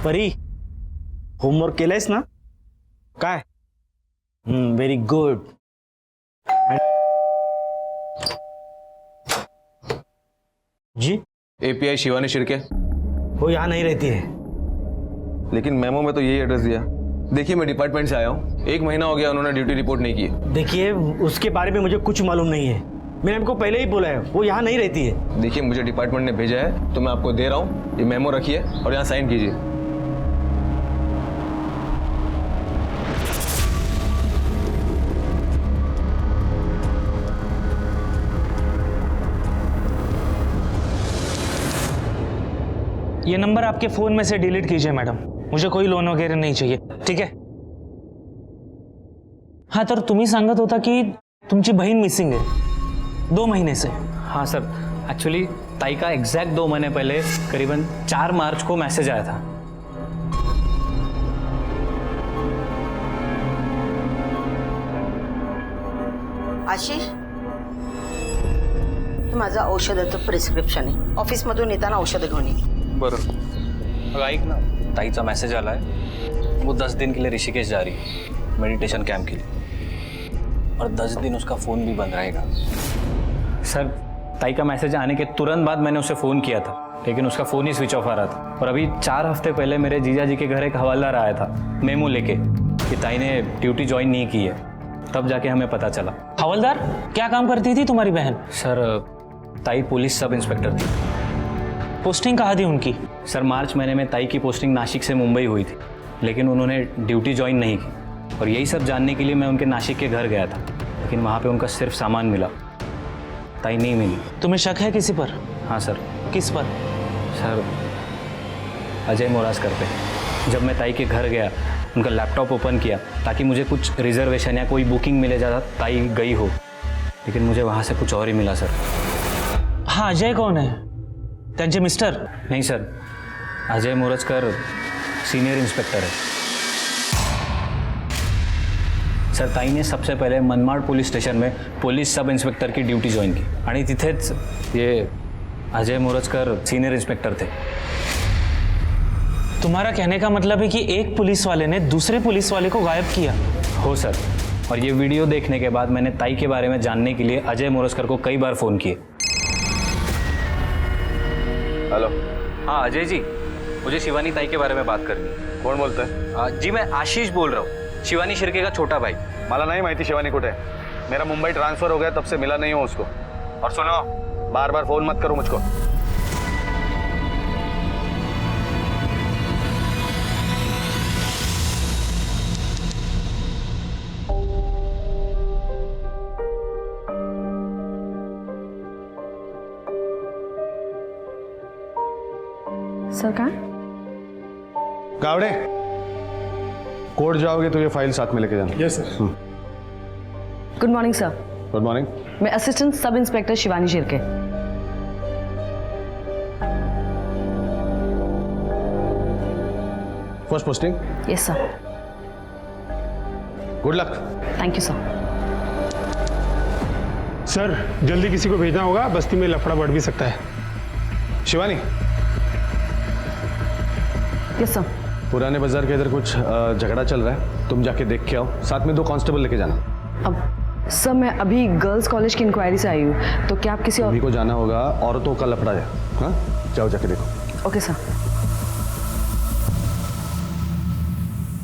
परी, होमवर्क केलंयस ना? काय? Very good. जी? एपीआई शिवानी शिर्के. वो यहाँ नहीं रहती है. लेकिन मेमो में तो यही एड्रेस दिया. देखिए मैं डिपार्टमेंट से आया हूँ, 1 महीना हो गया उन्होंने ड्यूटी रिपोर्ट नहीं की. देखिए उसके बारे में मुझे कुछ मालूम नहीं है. मैंने आपको पहले ही बोला है वो यहाँ नहीं रहती है. देखिए मुझे डिपार्टमेंट ने भेजा है तो मैं आपको दे रहा हूँ. ये मेमो रखिए और यहाँ साइन कीजिए. ये नंबर आपके फोन में से डिलीट कीजिए मैडम. मुझे कोई लोन वगैरह नहीं चाहिए. ठीक है? हाँ, तर तुम्ही सांगत होता की तुमची बहीण मिसिंग आहे 2 महीने से. हाँ सर, एक्चुअली ताई का एग्जैक्ट 2 महीने पहले करीबन 4 मार्च को मैसेज आया था. आशिष, हे माझं औषधाचं प्रिस्क्रिप्शन आहे. ऑफिसमधून येताना औषधं घेऊन ये. बरं. मग ऐक ना, ताईचा मैसेज आला है. वो 10 दिन के लिए ऋषिकेश जा रही है मेडिटेशन कैंप के लिए, और 10 दिन उसका फ़ोन भी बंद रहेगा. सर, ताई का मैसेज आने के तुरंत बाद मैंने उसे फ़ोन किया था, लेकिन उसका फ़ोन ही स्विच ऑफ आ रहा था. और अभी 4 हफ्ते पहले मेरे जीजा जी के घर एक हवालदार आया था मेमो लेके कि ताई ने ड्यूटी ज्वाइन नहीं की है. तब जाके हमें पता चला. हवलदार, क्या काम करती थी तुम्हारी बहन? सर, ताई पुलिस सब इंस्पेक्टर थी. पोस्टिंग कहाँ थी उनकी? सर, मार्च महीने में ताई की पोस्टिंग नासिक से मुंबई हुई थी, लेकिन उन्होंने ड्यूटी ज्वाइन नहीं की. और यही सब जानने के लिए मैं उनके नासिक के घर गया था, लेकिन वहाँ पे उनका सिर्फ सामान मिला, ताई नहीं मिली. तुम्हें शक है किसी पर? हाँ सर. किस पर? सर, अजय मोरासकर पे. जब मैं ताई के घर गया, उनका लैपटॉप ओपन किया ताकि मुझे कुछ रिजर्वेशन या कोई बुकिंग मिले जाता ताई गई हो, लेकिन मुझे वहाँ से कुछ और ही मिला सर. हाँ, अजय कौन है? त्यांचे मिस्टर? नहीं sir, Ajay Morajkar senior inspector है. सर, ताई ने सबसे पहले मनमाड पुलिस स्टेशन में पुलिस सब इंस्पेक्टर की ड्यूटी ज्वाइन की, आणि तिथेच ये अजय मोरजकर सीनियर इंस्पेक्टर थे. तुम्हारा कहने का मतलब है कि एक पुलिस वाले ने दूसरे पुलिस वाले को गायब किया? हो सर, और ये वीडियो देखने के बाद मैंने ताई के बारे में जानने के लिए अजय मोरजकर को कई बार फ़ोन किए. हेलो. हाँ अजय जी, मुझे शिवानी ताई के बारे में बात करनी है. कोण बोलतोय? जी, मैं आशीष बोल रहा हूँ, शिवानी शिर्के का छोटा भाई. मला नाही माहिती शिवानी कुठे आहे. मेरा मुंबई ट्रांसफर हो गया, तब से मिला नहीं हूँ उसको. और सुनो, बार बार फोन मत करो मुझको. सर कहाँ? गावड़े, कोर्ट जाओगे तो ये फाइल साथ में लेके जाना. Yes sir. Good morning sir. Good morning. मैं assistant sub inspector Shivani Shirke. First posting. Yes sir. Good luck. Thank you sir. Sir, जल्दी किसी को भेजना होगा, बस्ती में लफड़ा बढ़ भी सकता है. Shivani, yes sir. पुराने बाजार के इधर कुछ झगड़ा चल रहा है, तुम जाके देख के आओ. साथ में 2 कांस्टेबल लेके जाना. अब सर, मैं अभी गर्ल्स कॉलेज की इंक्वायरी से आई हूँ, तो क्या आप किसी और? अभी को जाना होगा, औरतों का लफड़ा है. हाँ, जाओ जाके देखो. Okay sir.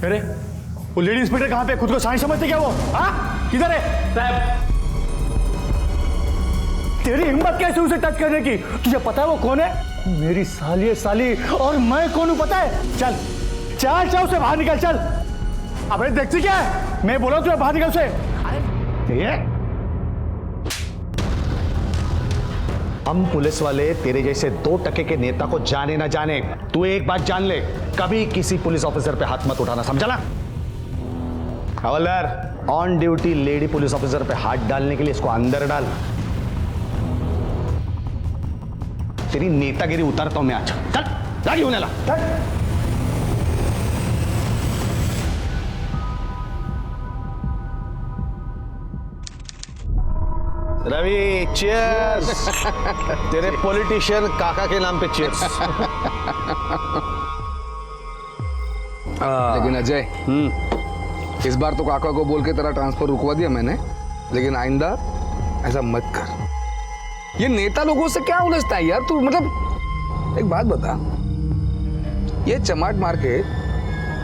अरे वो लेडी इंस्पेक्टर कहाँ पे? खुद को साइंस समझते क्या वो? हाँ, किधर है? साहब, तेरी हिम्मत कैसे उसे टच करने की? तुझे पता है वो कौन है? मेरी साली है साली, और मैं कौन हूं पता है? चल चल चल, उसे बाहर निकल. चल. अबे देखती क्या है? मैं बोला तुझे बाहर निकल से. ये हम पुलिस वाले तेरे जैसे 2% के नेता को जाने ना जाने, तू एक बात जान ले, कभी किसी पुलिस ऑफिसर पे हाथ मत उठाना, समझा ना? हवलदार, on duty lady police officer पे हाथ डालने के लिए इसको अंदर डाल. तेरी नेतागिरी उतारता हूं मैं आज. चल गाड़ी होने ला. रवि, चीयर्स. तेरे पॉलिटिशियन काका के नाम पे चीयर्स. लेकिन अजय, इस बार तो काका को बोल के तेरा ट्रांसफर रुकवा दिया मैंने, लेकिन आइंदा ऐसा मत कर। ये नेता लोगों से क्या उलझता है यार तू? मतलब एक बात बता, ये चमाट मार के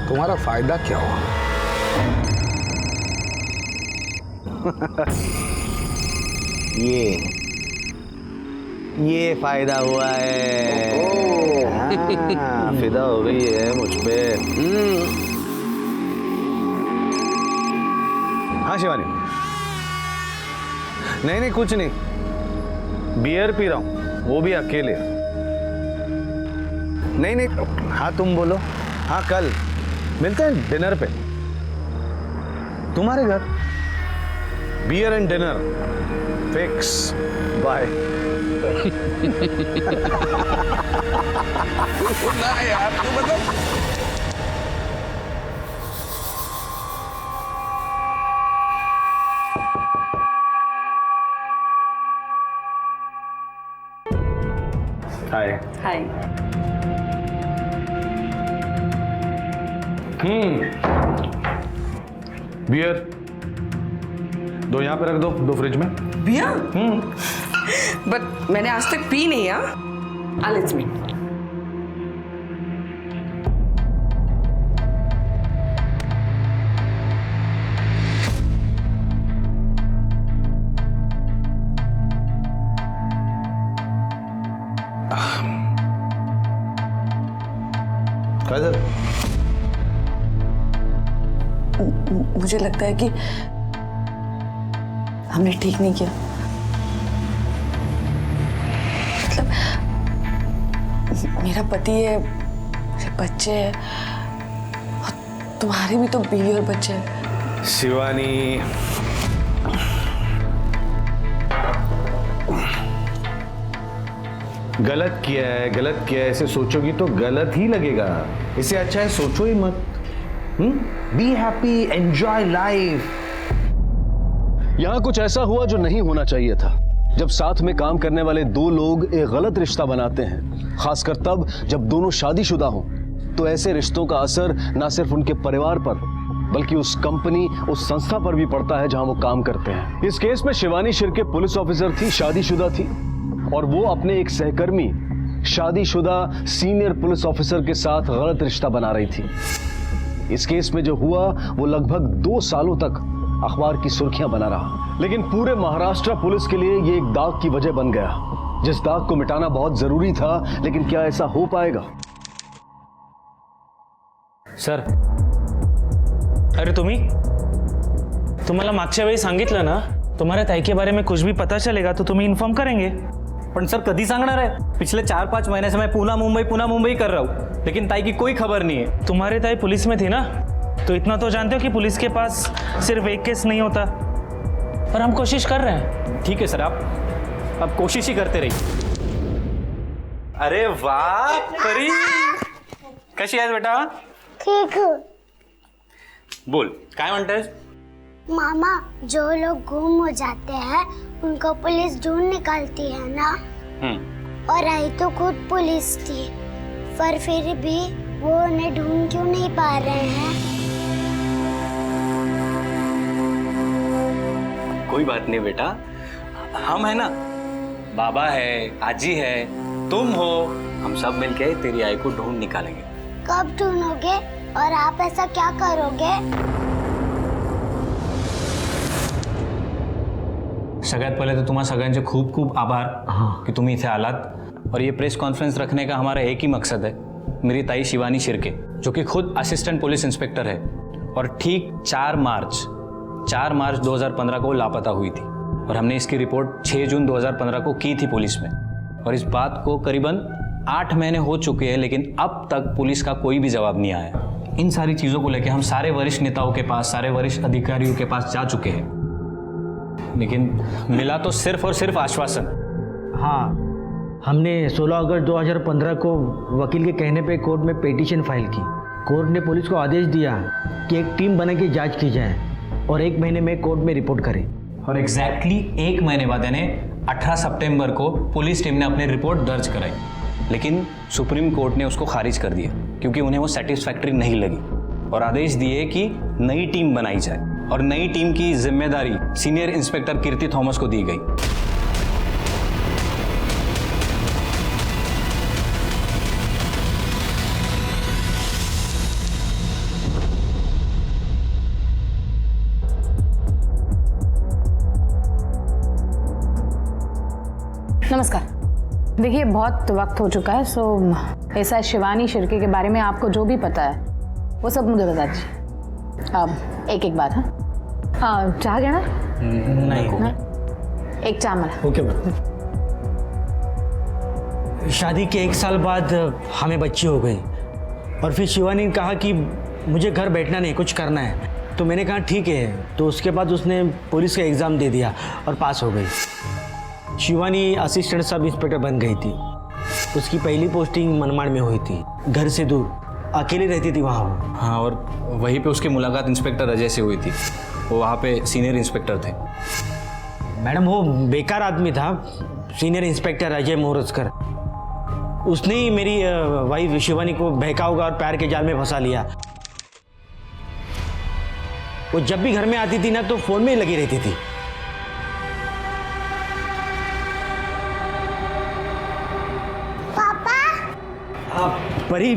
तुम्हारा फायदा क्या हुआ? ये फायदा हुआ है। हाँ, फिदा हो गई है मुझ पे। हाँ शिवानी, नहीं कुछ नहीं, बियर पी रहा हूं, वो भी अकेले। नहीं हाँ तुम बोलो। हाँ कल मिलते हैं डिनर पे तुम्हारे घर। Beer and dinner fix. Bye. ना यार तू मतलब हाय। हाय। बियर दो यहाँ पे रख दो फ्रिज में। बियर? बट मैंने आज तक पी नहीं है। लेट्स मी। मुझे लगता है कि हमने ठीक नहीं किया। मतलब मेरा पति है, मेरे बच्चे हैं, और तुम्हारे भी तो बीवी और बच्चे हैं। शिवानी, गलत किया है ऐसे सोचोगी तो गलत ही लगेगा। इससे अच्छा है सोचो ही मत। Be happy, enjoy life. यहाँ कुछ ऐसा हुआ जो नहीं होना चाहिए था। जब साथ में काम करने वाले दो लोग एक गलत रिश्ता बनाते हैं, खासकर तब जब दोनों शादीशुदा हों, तो ऐसे रिश्तों का असर ना सिर्फ उनके परिवार पर बल्कि उस कंपनी, उस संस्था पर भी पड़ता है जहां वो काम करते हैं। इस केस में शिवानी शिर्के पुलिस ऑफिसर थी, शादीशुदा थी, और वो अपने एक सहकर्मी शादीशुदा सीनियर पुलिस ऑफिसर के साथ गलत रिश्ता बना रही थी। इस केस में जो हुआ वो लगभग 2 सालों तक अखबार की सुर्खियां बना रहा, लेकिन पूरे महाराष्ट्र पुलिस के लिए ये एक दाग की वजह बन गया, जिस दाग को मिटाना बहुत जरूरी था। लेकिन क्या ऐसा हो पाएगा? सर, अरे तुम्हाला मागच्या वेळी सांगितलं ना, तुम्हाऱ्या ताई के बारे में कुछ भी पता चलेगा तो तुम्हें इन्फॉर्म करेंगे। पण सर कधी सांगणार आहे? पिछले 4-5 महीने से मैं पुणे मुंबई कर रहा हूँ, लेकिन ताई की कोई खबर नहीं है। तुम्हारी ताई पुलिस में थी ना, तो इतना तो जानते हो कि पुलिस के पास सिर्फ एक केस नहीं होता। पर हम कोशिश कर रहे हैं। ठीक है सर, आप कोशिश ही करते रहिए। अरे वाह परी, कशी आहेस बेटा? ठीक है। बोल, काय म्हणतेस? मामा, जो लोग गुम हो जाते हैं उनको पुलिस ढूंढ निकालती है ना। और आई तो खुद पुलिस थी, पर फिर भी वो उन्हें ढूंढ क्यों नहीं पा रहे हैं? कोई बात नहीं बेटा, हम है ना, बाबा है, आजी है, तुम हो, हम सब मिलके तेरी आई को ढूंढ निकालेंगे। कब ढूंढोगे और आप ऐसा क्या करोगे? सगळ्यात पहले तो तुम्हारा सगळ्यांचे खूप खूप आभार कि तुम इथे आलात। और ये प्रेस कॉन्फ्रेंस रखने का हमारा एक ही मकसद है। मेरी ताई शिवानी शिर्के, जो कि खुद असिस्टेंट पुलिस इंस्पेक्टर है और ठीक 4 मार्च 2015 को वो लापता हुई थी, और हमने इसकी रिपोर्ट 6 जून 2015 को की थी पुलिस में। और इस बात को करीबन 8 महीने हो चुके हैं, लेकिन अब तक पुलिस का कोई भी जवाब नहीं आया। इन सारी चीज़ों को लेकर हम सारे वरिष्ठ नेताओं के पास, सारे वरिष्ठ अधिकारियों के पास जा चुके हैं, लेकिन मिला तो सिर्फ और सिर्फ आश्वासन। हाँ, हमने 16 अगस्त 2015 को वकील के कहने पे कोर्ट में पिटीशन फाइल की। कोर्ट ने पुलिस को आदेश दिया कि एक टीम बना के जांच की जाए और 1 महीने में कोर्ट में रिपोर्ट करें। और एग्जैक्टली 1 महीने बाद यानी 18 सितंबर को पुलिस टीम ने अपनी रिपोर्ट दर्ज कराई, लेकिन सुप्रीम कोर्ट ने उसको खारिज कर दिया क्योंकि उन्हें वो सेटिस्फैक्ट्री नहीं लगी। और आदेश दिए कि नई टीम बनाई जाए और नई टीम की जिम्मेदारी सीनियर इंस्पेक्टर कीर्ति थॉमस को दी गई। नमस्कार। देखिए बहुत वक्त हो चुका है, सो ऐसा शिवानी शिर्के के बारे में आपको जो भी पता है वो सब मुझे बता दीजिए। अब एक एक बात। हाँ, चाह गया ना? नहीं। एक चाह मला। Okay ma'am. शादी के 1 साल बाद हमें बच्ची हो गई और फिर शिवानी ने कहा कि मुझे घर बैठना नहीं, कुछ करना है। तो मैंने कहा ठीक है। तो उसके बाद उसने पुलिस का एग्ज़ाम दे दिया और पास हो गई। शिवानी असिस्टेंट सब इंस्पेक्टर बन गई थी। उसकी पहली पोस्टिंग मनमाड़ में हुई थी, घर से दूर, अकेली रहती थी वहाँ वो। हाँ, और वहीं पे उसकी मुलाकात इंस्पेक्टर अजय से हुई थी। वो वहाँ पे सीनियर इंस्पेक्टर थे। मैडम वो बेकार आदमी था, सीनियर इंस्पेक्टर अजय मोरजकर। उसने ही मेरी वाइफ शिवानी को बहका होगा और प्यार के जाल में फंसा लिया। वो जब भी घर में आती थी ना तो फोन में ही लगी रहती थी। परी,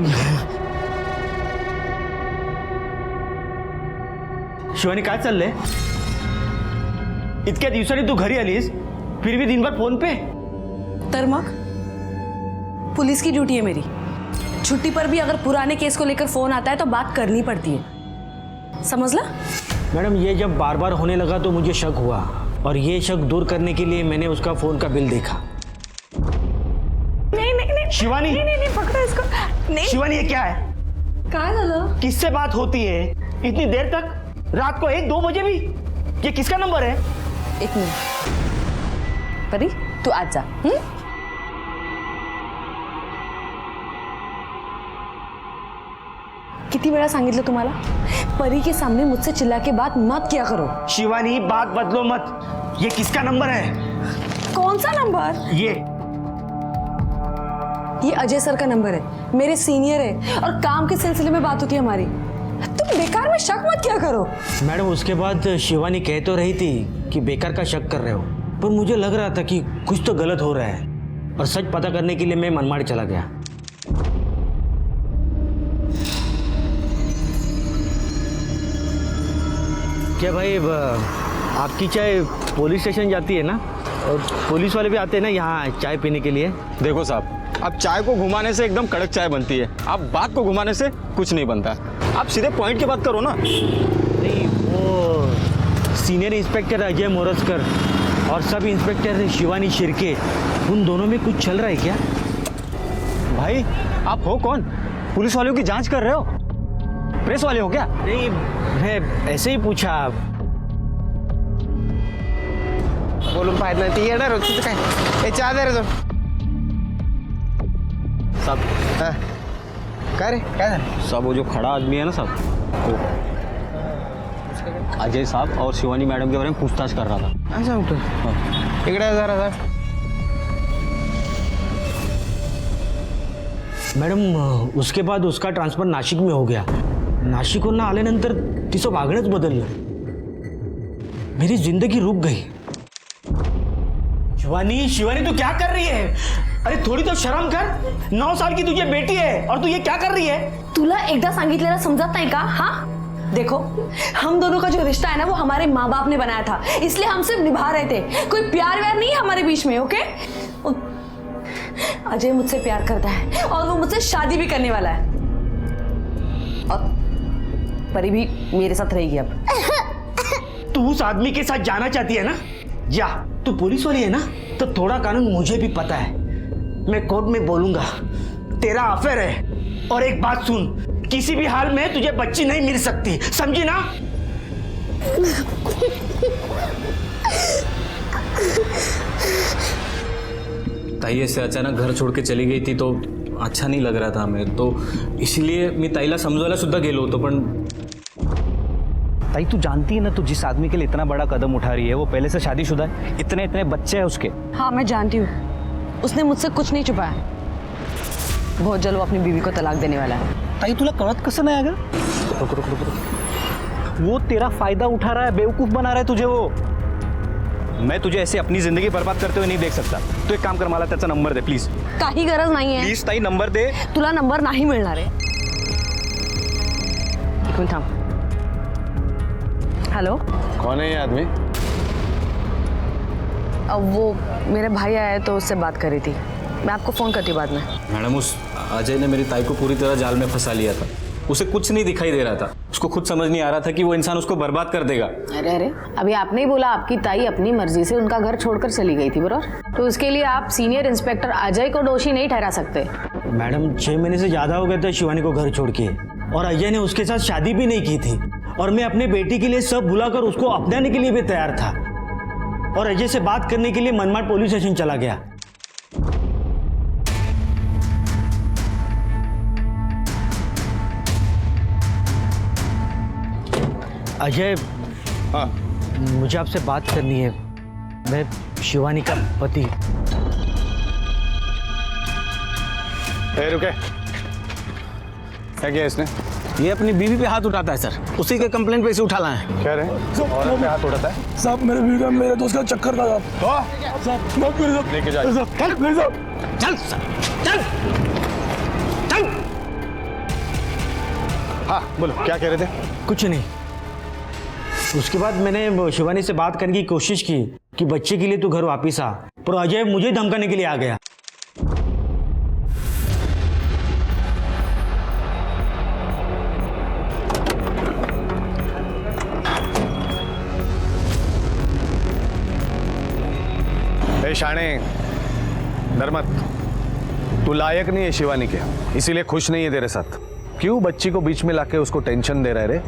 शिवानी काय चाललंय? इतक्या दिवसांनी तू घरी आलीस, फिर भी दिन भर फोन पे? तर मग पुलिस की ड्यूटी है मेरी। छुट्टी पर भी अगर पुराने केस को लेकर फोन आता है तो बात करनी पड़ती है, समझ ला? मैडम ये जब बार बार होने लगा तो मुझे शक हुआ और ये शक दूर करने के लिए मैंने उसका फोन का बिल देखा। नहीं शिवानी, नहीं पकड़ो इसको। नहीं शिवानी ये क्या है? क्या झालं? किससे बात होती है इतनी देर तक? रात को 1-2 बजे भी? ये किसका नंबर है? एक मिनिट परी, तू आज जा। किती वेळा सांगितलं तुम्हाला, परी के सामने मुझसे चिल्ला के बात मत किया करो। शिवानी बात बदलो मत। ये किसका नंबर है? कौन सा नंबर? ये अजय सर का नंबर है, मेरे सीनियर है और काम के सिलसिले में बात होती है हमारी। तुम बेकार में शक मत किया करो। मैडम उसके बाद शिवानी कह तो रही थी कि बेकार का शक कर रहे हो, पर मुझे लग रहा था कि कुछ तो गलत हो रहा है और सच पता करने के लिए मैं मनमाड़ चला गया। क्या भाई आपकी चाय पुलिस स्टेशन जाती है ना? और पुलिस वाले भी आते हैं ना यहाँ चाय पीने के लिए? देखो साहब, अब चाय को घुमाने से एकदम कड़क चाय बनती है, आप बात को घुमाने से कुछ नहीं बनता। आप सीधे पॉइंट की बात करो ना। नहीं, वो सीनियर इंस्पेक्टर अजय मोरजकर और सब इंस्पेक्टर शिवानी शिर्के, उन दोनों में कुछ चल रहा है क्या? भाई आप हो कौन? पुलिस वालों की जांच कर रहे हो? प्रेस वाले हो क्या? नहीं, मैं ऐसे ही पूछा। बोलून पाहिजे नाही, ती येणार होती तर काय? चहा दे रे तो साहब। क्या रे, क्या है? साहब वो जो खड़ा आदमी है ना साहब, वो अजय साहब और शिवानी मैडम के बारे में पूछताछ कर रहा था। ऐसा होता है? इकडे जरा साहब। मॅडम उसके बाद उसका ट्रान्सफर नाशिक में हो गया। नाशिकहून आल्यानंतर तिचं वागणंच बदललं। मेरी जिंदगी रुक गई। शिवानी, शिवानी तू क्या कर रही है? अरे थोड़ी तो शर्म कर। 9 साल की तुझे बेटी है और तू ये क्या कर रही है? तुला एकदा सांगितलेलं समजत नाही का? हाँ देखो, हम दोनों का जो रिश्ता है ना वो हमारे माँ बाप ने बनाया था, इसलिए हम सिर्फ निभा रहे थे। कोई प्यार व्यार नहीं है हमारे बीच में, ओके? अजय मुझसे प्यार करता है और वो मुझसे शादी भी करने वाला है और परी भी मेरे साथ रहेगी। अब तू उस आदमी के साथ जाना चाहती है ना? जा, तू पुलिस वाली है ना, तो थोड़ा कानून मुझे भी पता है। मैं कोर्ट में बोलूंगा तेरा अफेयर है। और एक बात सुन, किसी भी हाल में तुझे बच्ची नहीं मिल सकती, समझी ना? ताई ऐसे अचानक घर छोड़ के चली गई थी तो अच्छा नहीं लग रहा था हमें, तो इसलिए मी ताईला समजवायला सुद्धा गेलो होतो। पण ताई तू जानती है ना, तू जिस आदमी के लिए इतना बड़ा कदम उठा रही है वो पहले से शादीशुदा है, इतने इतने बच्चे हैं उसके। हाँ मैं जानती हूँ, उसने मुझसे कुछ नहीं छुपाया। बहुत जल्द वो अपनी बीवी को तलाक देने वाला है। ताई तुला कळत कसं नाही अगं? रुक रुक रुक रुक। वो तेरा फायदा उठा रहा है, बेवकूफ बना रहा है तुझे वो। मैं तुझे ऐसे अपनी जिंदगी बर्बाद करते हुए नहीं देख सकता। तू एक काम कर, मला त्याचा नंबर दे प्लीज। काही गरज नाहीये प्लीज ताई नंबर दे। तुला नंबर नाही मिळणार आहे। एक मिनिट थांब। हेलो, कौन है ये आदमी? वो मेरे भाई आया तो उससे बात करी थी। मैं आपको फोन करती हूँ बाद में। मैडम, उस अजय ने मेरी ताई को पूरी तरह जाल में फंसा लिया था। उसे कुछ नहीं दिखाई दे रहा था। उसको खुद समझ नहीं आ रहा था कि वो इंसान उसको बर्बाद कर देगा। अरे अरे, अभी आपने ही बोला आपकी ताई अपनी मर्जी से उनका घर छोड़कर चली गई थी, बरोबर? तो उसके लिए आप सीनियर इंस्पेक्टर अजय को दोषी नहीं ठहरा सकते। मैडम 6 महीने से ज़्यादा हो गए थे शिवानी को घर छोड़ के, और अजय ने उसके साथ शादी भी नहीं की थी, और मैं अपने बेटी के लिए सब भुलाकर उसको अपनाने के लिए भी तैयार था, और अजय से बात करने के लिए मनमाड़ पुलिस स्टेशन चला गया। अजय, हाँ, मुझे आपसे बात करनी है। मैं शिवानी का पति। रुके, क्या किया इसने? ये अपनी बीवी पे हाथ उठाता है सर। उसी के कंप्लेंट पे से उठा लाए हैं। क्या रहे? औरत पे हाथ उठाता है? साहब मेरे बीवी का मेरे दोस्त का चक्कर था साहब। लेके जाओ। चल चल चल। हाँ बोलो, क्या कह रहे थे? कुछ नहीं। उसके बाद मैंने शिवानी से बात करने की कोशिश की कि बच्चे के लिए तू घर वापिस आ, पर अजय मुझे धमकाने के लिए आ गया। ए शाणे, डर मत। तू लायक नहीं है शिवानी के, इसीलिए खुश नहीं है तेरे साथ। क्यों बच्ची को बीच में लाके उसको टेंशन दे रहा है रे?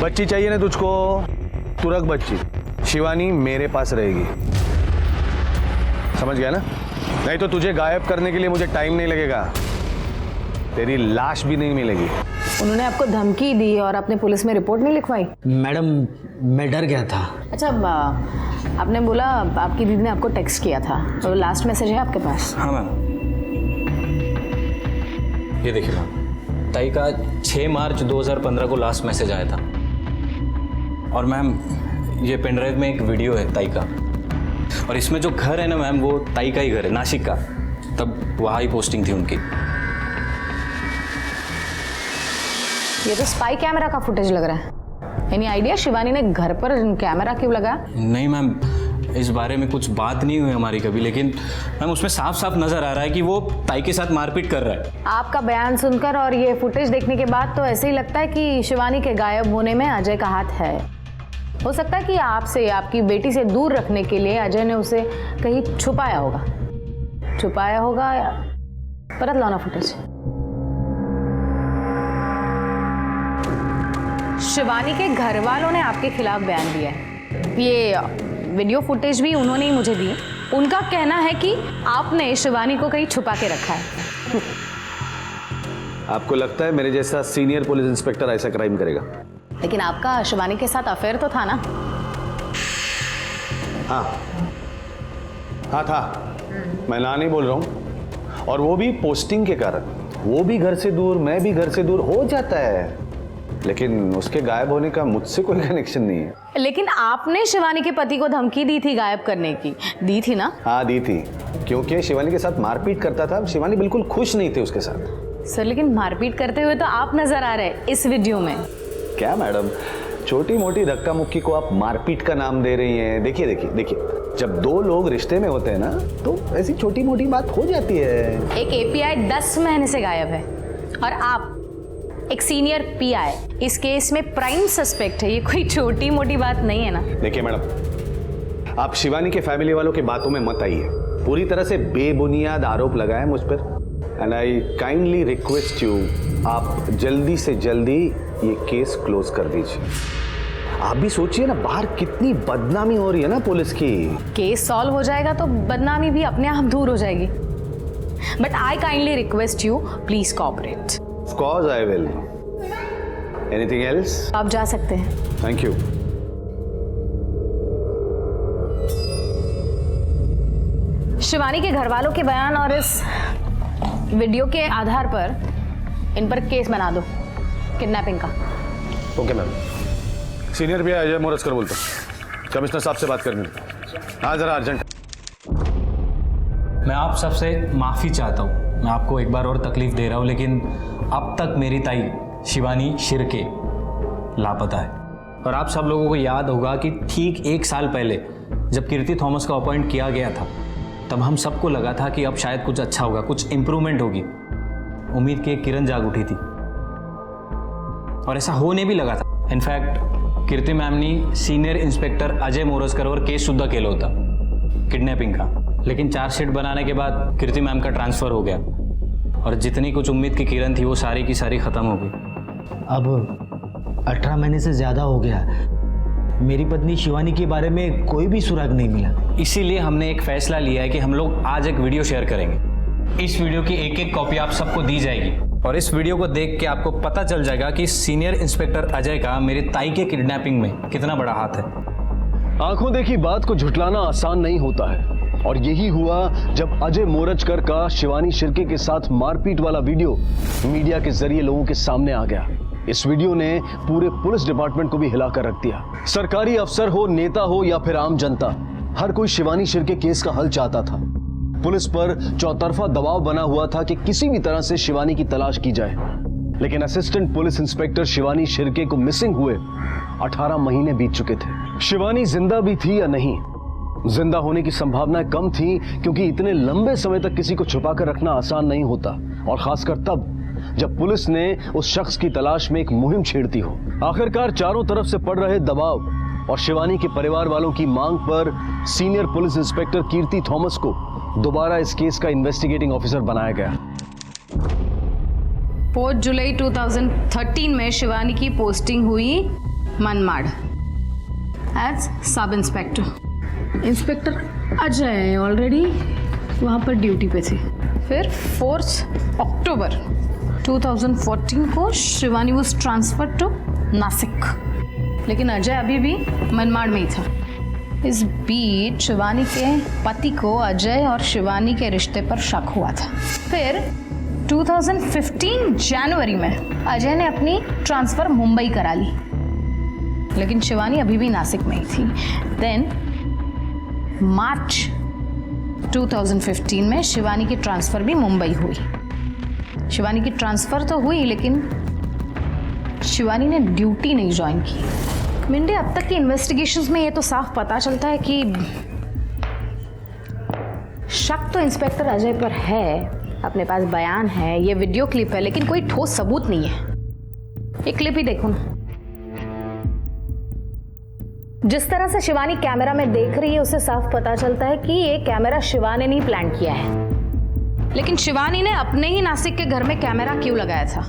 बच्ची चाहिए ना तुझको, तू रख बच्ची। शिवानी मेरे पास रहेगी, समझ गया ना? नहीं तो तुझे गायब करने के लिए मुझे टाइम नहीं लगेगा, तेरी लाश भी नहीं मिलेगी। उन्होंने आपको धमकी दी और आपने पुलिस में रिपोर्ट नहीं लिखवाई? मैडम मैं डर गया था। अच्छा, आपने बोला आपकी दीदी ने आपको टेक्स्ट किया था, तो लास्ट मैसेज है आपके पास? हाँ मैम, ये देखिए मैम, ताई का 6 मार्च 2015 को लास्ट मैसेज आया था। और मैम ये पेनड्राइव में एक वीडियो है ताई का, और इसमें जो घर है ना मैम, वो ताई का ही घर है, नासिक का। तब वहाँ ही पोस्टिंग थी उनकी। ये तो स्पाई कैमरा का फुटेज लग रहा है। एनी आइडिया शिवानी ने घर पर कैमरा क्यों लगाया? नहीं मैम, इस बारे में कुछ बात नहीं हुई हमारी कभी, लेकिन मैम उसमें साफ साफ नजर आ रहा है कि वो ताई के साथ मारपीट कर रहा है। आपका बयान सुनकर और ये फुटेज देखने के बाद तो ऐसे ही लगता है कि शिवानी के गायब होने में अजय का हाथ है। हो सकता है कि आपसे, आपकी बेटी से दूर रखने के लिए अजय ने उसे कहीं छुपाया होगा या परत लाना फुटेज। शिवानी के घर वालों ने आपके खिलाफ बयान दिया है। ये वीडियो फुटेज भी उन्होंने ही मुझे दी। उनका कहना है कि आपने शिवानी को कहीं छुपा के रखा है। आपको लगता है मेरे जैसा सीनियर पुलिस इंस्पेक्टर ऐसा क्राइम करेगा? लेकिन आपका शिवानी के साथ अफेयर तो था ना? हाँ था। मैं ना नहीं बोल रहा हूँ, और वो भी पोस्टिंग के कारण। वो भी घर से दूर, मैं भी घर से दूर हो जाता है, लेकिन उसके गायब होने का मुझसे कोई कनेक्शन नहीं है। लेकिन आपने शिवानी के पति को धमकी दी थी गायब करने की, दी थी ना? हाँ दी थी, क्योंकि शिवानी के साथ मारपीट करता था। शिवानी बिल्कुल खुश नहीं थी उसके साथ। सर लेकिन मारपीट करते हुए तो आप नजर आ रहे हैं इस वीडियो में। क्या मैडम, छोटी मोटी धक्का मुक्की को आप मारपीट का नाम दे रही हैं? देखिए देखिए देखिए, जब दो लोग रिश्ते में होते हैं ना, तो ऐसी छोटी मोटी बात हो जाती है। एक एपीआई 10 महीने से गायब है, और आप एक सीनियर पीआई इस केस में प्राइम सस्पेक्ट है। ये कोई छोटी मोटी बात नहीं है ना? देखिए मैडम, आप शिवानी के फैमिली वालों की बातों में मत आइए। पूरी तरह से बेबुनियाद आरोप लगाए मुझ पर, and I kindly request you, आप जल्दी से जल्दी ये केस क्लोज कर दीजिए। आप भी सोचिए ना, बाहर कितनी बदनामी हो रही है ना पुलिस की। केस सॉल्व हो जाएगा तो बदनामी भी अपने आप दूर हो जाएगी। But I kindly request you, please cooperate. Of course I will. Anything else? आप जा सकते हैं। Thank you. शिवानी के घर वालों के बयान और इस वीडियो के आधार पर इन पर केस बना दो, किडनैपिंग का। Okay ma'am. सीनियर भी अजय मोरजकर बोलता हूँ, कमिश्नर साहब से बात करनी है। हाँ जरा अर्जेंट। मैं आप सबसे माफ़ी चाहता हूँ, मैं आपको एक बार और तकलीफ दे रहा हूँ, लेकिन अब तक मेरी ताई शिवानी शिर्के लापता है। और आप सब लोगों को याद होगा कि ठीक 1 साल पहले जब कीर्ति थॉमस को अपॉइंट किया गया था, तब हम सबको लगा था कि अब शायद कुछ अच्छा होगा, कुछ इम्प्रूवमेंट होगी। उम्मीद की एक किरण जाग उठी थी और ऐसा होने भी लगा था। इनफैक्ट कीर्ति मैम ने senior inspector Ajay Morajkar case सुद्धा केला होता किडनैपिंग का, लेकिन चार्जशीट बनाने के बाद कीर्ति मैम का ट्रांसफ़र हो गया और जितनी कुछ उम्मीद की किरण थी वो सारी की सारी ख़त्म हो गई। अब 18 महीने से ज़्यादा हो गया, मेरी पत्नी शिवानी के बारे में कोई भी सुराग नहीं मिला। इसीलिए हमने एक फैसला लिया है कि हम लोग आज एक वीडियो शेयर करेंगे। इस वीडियो की एक कॉपी आप सबको दी जाएगी और इस वीडियो को देख के आपको पता चल जाएगा कि सीनियर इंस्पेक्टर अजय का मेरी ताई के किडनैपिंग में कितना बड़ा हाथ है। आंखों देखी बात को झुटलाना आसान नहीं होता है, और यही हुआ जब अजय मोरजकर का शिवानी शिर्के के साथ मारपीट वाला वीडियो मीडिया के जरिए लोगों के सामने आ गया। इस वीडियो ने पूरे पुलिस डिपार्टमेंट को भी हिलाकर रख दिया। सरकारी अफसर हो, नेता हो या फिर आम जनता, हर कोई शिवानी शिर्के केस का हल चाहता था। पुलिस पर चौतरफा दबाव बना हुआ था कि किसी भी तरह से शिवानी की तलाश की जाए, लेकिन assistant police inspector Shivani Shirke को मिसिंग हुए 18 महीने बीत चुके थे। शिवानी जिंदा भी थी या नहीं, जिंदा होने की संभावनाएं कम थी, क्योंकि इतने लंबे समय तक किसी को छुपाकर रखना आसान नहीं होता, और खासकर तब जब पुलिस ने उस शख्स की तलाश में एक मुहिम छेड़ती हो। आखिरकार चारों तरफ से पड़ रहे दबाव और शिवानी के परिवार वालों की मांग पर सीनियर पुलिस इंस्पेक्टर कीर्ति थॉमस को दोबारा इस केस का इन्वेस्टिगेटिंग ऑफिसर बनाया गया। 4 जुलाई 2013 में शिवानी की पोस्टिंग हुई Manmad as sub inspector. Inspector Ajay already वहाँ पर ड्यूटी पे थे। फिर 4 अक्टूबर 2014 को Shivani was transfer to Nashik, लेकिन अजय अभी भी मनमाड़ में ही था। इस बीच शिवानी के पति को अजय और शिवानी के रिश्ते पर शक हुआ था। फिर 2015 जनवरी में अजय ने अपनी ट्रांसफर मुंबई करा ली, लेकिन शिवानी अभी भी नासिक में ही थी। देन मार्च 2015 में शिवानी की ट्रांसफर भी मुंबई हुई। शिवानी की ट्रांसफर तो हुई, लेकिन शिवानी ने ड्यूटी नहीं ज्वाइन की। मिंडे, अब तक की इन्वेस्टिगेशंस में ये तो साफ पता चलता है कि शक तो इंस्पेक्टर अजय पर है, अपने पास बयान है, ये वीडियो क्लिप है, लेकिन कोई ठोस सबूत नहीं है। ये क्लिप ही देखो ना, जिस तरह से शिवानी कैमरा में देख रही है उससे साफ पता चलता है कि ये कैमरा शिवानी ने प्लान किया है। लेकिन शिवानी ने अपने ही नासिक के घर में कैमरा क्यों लगाया था?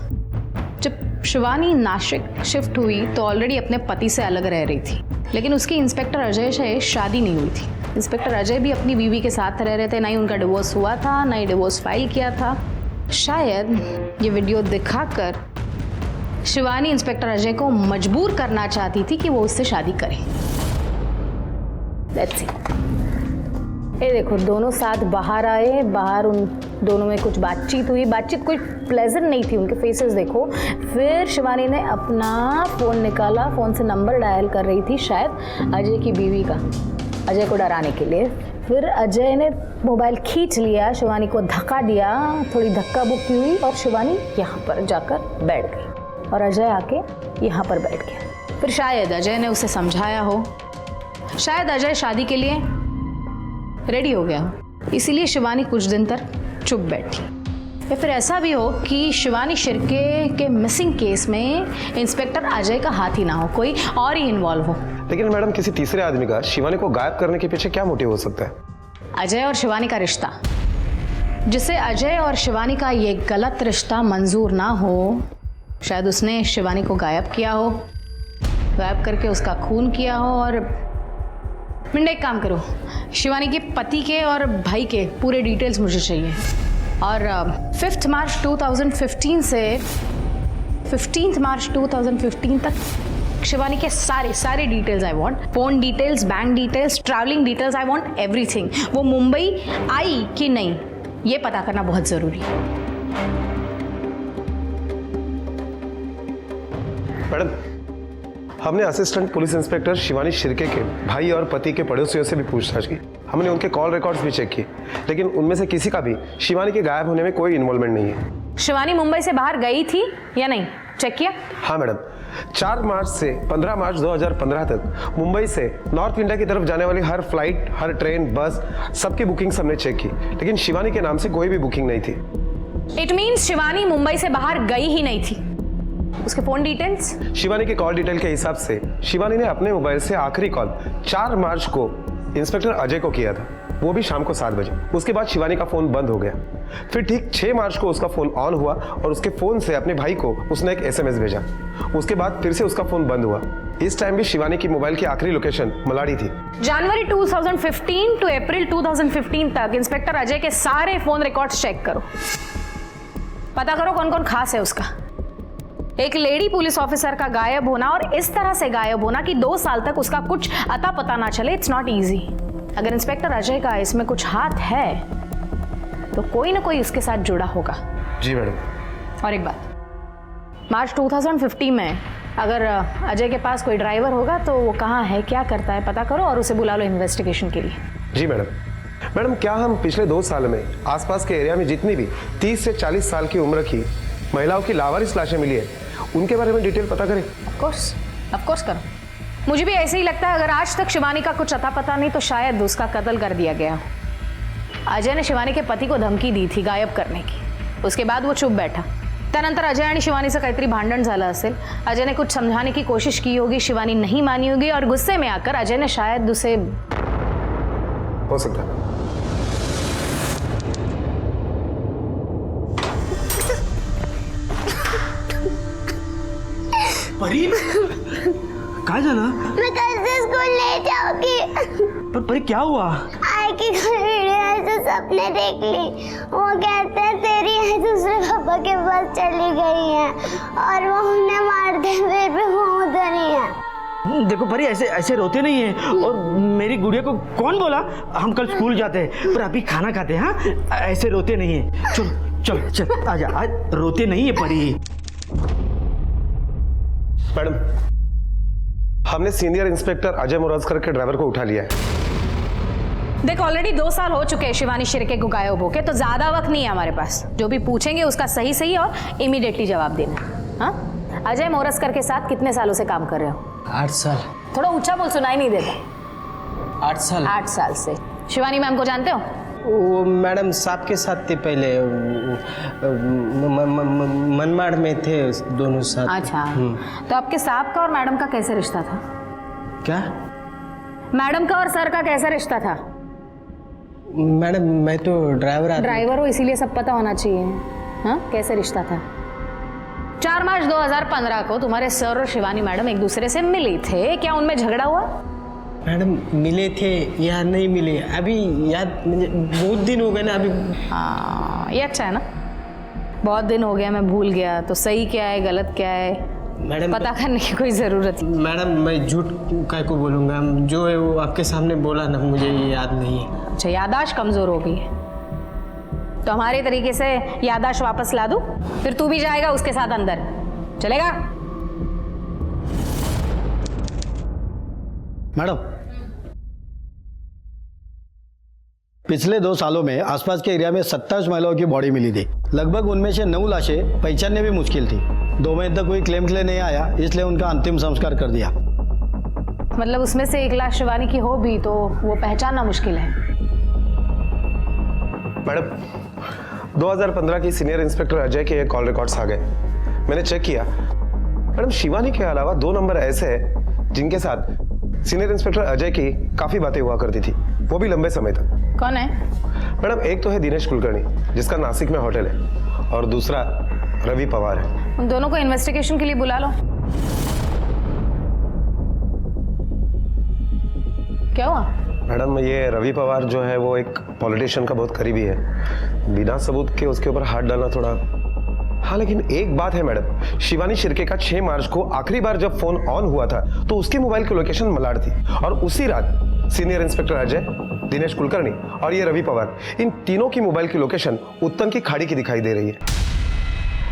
जब शिवानी नासिक शिफ्ट हुई तो ऑलरेडी अपने पति से अलग रह रही थी, लेकिन उसकी इंस्पेक्टर अजय से शादी नहीं हुई थी। इंस्पेक्टर अजय भी अपनी बीवी के साथ रह रहे थे, ना ही उनका डिवोर्स हुआ था, ना ही डिवोर्स फाइल किया था। शायद ये वीडियो दिखाकर शिवानी इंस्पेक्टर अजय को मजबूर करना चाहती थी कि वो उससे शादी करे। Let's see. ये देखो, दोनों साथ बाहर आए, बाहर उन दोनों में कुछ बातचीत हुई। बातचीत कोई प्लेजेंट नहीं थी, उनके फेसेस देखो। फिर शिवानी ने अपना फ़ोन निकाला, फ़ोन से नंबर डायल कर रही थी शायद अजय की बीवी का, अजय को डराने के लिए। फिर अजय ने मोबाइल खींच लिया, शिवानी को धक्का दिया, थोड़ी धक्का बुक्की हुई और शिवानी यहाँ पर जाकर बैठ गई और अजय आके यहाँ पर बैठ गया। फिर शायद अजय ने उसे समझाया हो, शायद अजय शादी के लिए रेडी हो गया हो, इसीलिए शिवानी कुछ दिन तक चुप बैठी। या फिर ऐसा भी हो कि शिवानी शिर्के के मिसिंग केस में इंस्पेक्टर अजय का हाथ ही ना हो, कोई और ही इन्वॉल्व हो। लेकिन मैडम, किसी तीसरे आदमी का शिवानी को गायब करने के पीछे क्या मोटिव हो सकता है? अजय और शिवानी का रिश्ता, जिसे अजय और शिवानी का ये गलत रिश्ता मंजूर ना हो, शायद उसने शिवानी को गायब किया हो, गायब करके उसका खून किया हो। और मिंडे, एक काम करो, शिवानी के पति के और भाई के पूरे डिटेल्स मुझे चाहिए। और 5 मार्च 2015 से 15 मार्च 2015 तक शिवानी के सारे details I want. Phone details, bank details, travelling details, I want everything. वो मुंबई आई कि नहीं, ये पता करना बहुत ज़रूरी है। मैडम, हमने assistant police inspector Shivani Shirke के भाई और पति के पड़ोसियों से भी पूछताछ की। हमने उनके कॉल रिकॉर्ड्स भी चेक किए, लेकिन उनमें से किसी का भी शिवानी के गायब होने में कोई इन्वॉल्वमेंट नहीं है। शिवानी मुंबई से बाहर गई थी या नहीं, चेक किया? हाँ मैडम, 4 मार्च से 15 मार्च 2015 तक मुंबई से नॉर्थ इंडिया की तरफ जाने वाली हर फ्लाइट, हर ट्रेन, बस सबकी बुकिंग हमने चेक की, लेकिन शिवानी के नाम से कोई भी बुकिंग नहीं थी। इट मीन्स शिवानी मुंबई से बाहर गई ही नहीं थी। उसके फोन डिटेल्स? शिवानी के कॉल डिटेल के हिसाब से शिवानी ने अपने मोबाइल से आखिरी कॉल 4 मार्च को इंस्पेक्टर अजय को किया था, वो भी शाम को 7 बजे। उसके बाद शिवानी का फोन बंद हो गया। फिर ठीक 6 मार्च को उसका फोन ऑन हुआ और उसके फोन से अपने भाई को उसने एक SMS भेजा। उसके बाद फिर से उसका फोन बंद हुआ। इस टाइम भी शिवानी की मोबाइल की आखिरी लोकेशन मलाड़ी थी। जनवरी 2015 टू अप्रैल 2015 तक इंस्पेक्टर अजय के सारे फोन रिकॉर्ड्स चेक करो, पता करो कौन कौन खास है उसका। एक लेडी पुलिस ऑफिसर का गायब होना और इस तरह से गायब होना कि 2 साल तक उसका कुछ अता पता ना चले, इट्स नॉट इजी। अगर इंस्पेक्टर अजय का इसमें कुछ हाथ है तो कोई ना कोई उसके साथ जुड़ा होगा। जी मैडम। और एक बात, मार्च 2015 में अगर अजय के पास कोई ड्राइवर होगा तो वो कहाँ है, क्या करता है, पता करो और उसे बुला लो इन्वेस्टिगेशन के लिए। जी मैडम। मैडम, क्या हम पिछले 2 साल में आसपास के एरिया में जितनी भी 30 से 40 साल की उम्र की महिलाओं की लावारिस लाशें मिली है, उनके बारे में डिटेल पता करें? ऑफ कोर्स करो। मुझे भी ऐसे ही लगता है, अगर आज तक शिवानी का कुछ अता पता नहीं तो शायद उसका कत्ल कर दिया गया। अजय ने शिवानी के पति को धमकी दी थी गायब करने की, उसके बाद वो चुप बैठा। त्यानंतर अजय आणि शिवानीचं काहीतरी भांडण झालं असेल। अजय ने कुछ समझाने की कोशिश की होगी, शिवानी नहीं मानी होगी और गुस्से में आकर अजय ने शायद उसे, हो सकता है। परी, काय झालं? मैं कल से स्कूल नहीं जाऊंगी। पर परी क्या हुआ? आई की कोई वीडियो ऐसे सपने देख ली। वो कहते हैं तेरी है दूसरे पापा के पास चली गई है और वो उन्हें मारते हुए भी वो उधर ही है। देखो परी, ऐसे ऐसे रोते नहीं है। और मेरी गुड़िया को कौन बोला हम कल स्कूल जाते हैं, पर अभी खाना खाते हैं। हाँ, ऐसे रोते नहीं है। चलो चलो चल, आजा, आज रोते नहीं है परी। मैडम, हमने सीनियर इंस्पेक्टर अजय मोराजकर के ड्राइवर को उठा लिया है। देख ऑलरेडी 2 साल हो चुके हैं शिवानी शिर्के को गायब होके, तो ज्यादा वक्त नहीं है हमारे पास। जो भी पूछेंगे उसका सही सही और इमीडिएटली जवाब देना। हाँ, अजय मोरस्कर के साथ कितने सालों से काम कर रहे हो? 8 साल। थोड़ा ऊंचा बोल, सुनाई नहीं देता। 8 साल। 8 साल से। शिवानी मैम को जानते हो? वो मैडम साहब के साथ थे पहले, मनमाड़ में थे दोनों साथ। अच्छा, तो आपके साहब का और मैडम का कैसे रिश्ता था? क्या? मैडम का और सर का कैसा रिश्ता था? मैडम, मैं तो ड्राइवर हो, इसीलिए सब पता होना चाहिए। हाँ, कैसे रिश्ता था? 4 मार्च 2015 को तुम्हारे सर और शिवानी मैडम एक दूसरे से मिले थे, क्या उनमें झगड़ा हुआ? मैडम, मिले थे या नहीं मिले अभी याद, बहुत दिन हो गए ना अभी। हाँ, ये अच्छा है ना, बहुत दिन हो गया, मैं भूल गया। तो सही क्या है गलत क्या है मैडम पता करने की कोई जरूरत नहीं। मैडम, मैं झूठ काय को बोलूँगा, जो है वो आपके सामने बोला ना, मुझे याद नहीं है। अच्छा, याददाश्त कमजोर हो गई है तो हमारे तरीके से याददाश्त वापस ला दूं, फिर तू भी जाएगा उसके साथ अंदर, चलेगा? मैडम, पिछले 2 सालों में आसपास के एरिया में 27 महिलाओं की बॉडी मिली थी। लगभग उनमें से 9 लाशें पहचानने भी मुश्किल थी। 2 महीने तक कोई क्लेम के लिए नहीं आया, इसलिए उनका अंतिम संस्कार कर दिया। मतलब उसमें से 1 लाश शिवानी की हो भी तो वो पहचानना मुश्किल है। मैडम, 2015 की सीनियर इंस्पेक्टर अजय के कॉल रिकॉर्ड्स आ गए, मैंने चेक किया। मैडम, शिवानी के अलावा 2 नंबर ऐसे हैं जिनके साथ सीनियर इंस्पेक्टर अजय की काफी बातें हुआ करती थी, वो भी लंबे समय तक। कौन है? मैडम, एक तो है दिनेश कुलकर्णी जिसका नासिक में होटल है, और दूसरा रवि पवार है। उन दोनों को इन्वेस्टिगेशन के लिए बुला लो। क्या हुआ? मैडम, ये रवि पवार जो है वो एक पॉलिटिशियन का बहुत करीबी है। बिना सबूत के उसके ऊपर हाथ डालना थोड़ा। हाँ, लेकिन एक बात है मैडम, शिवानी शिर्के का 6 मार्च को आखिरी बार जब फोन ऑन हुआ था तो उसके मोबाइल की लोकेशन मलाड थी, और उसी रात सीनियर इंस्पेक्टर अजय, दिनेश कुलकर्णी और ये रवि पवार, इन तीनों की मोबाइल की लोकेशन उत्तन की खाड़ी की दिखाई दे रही है।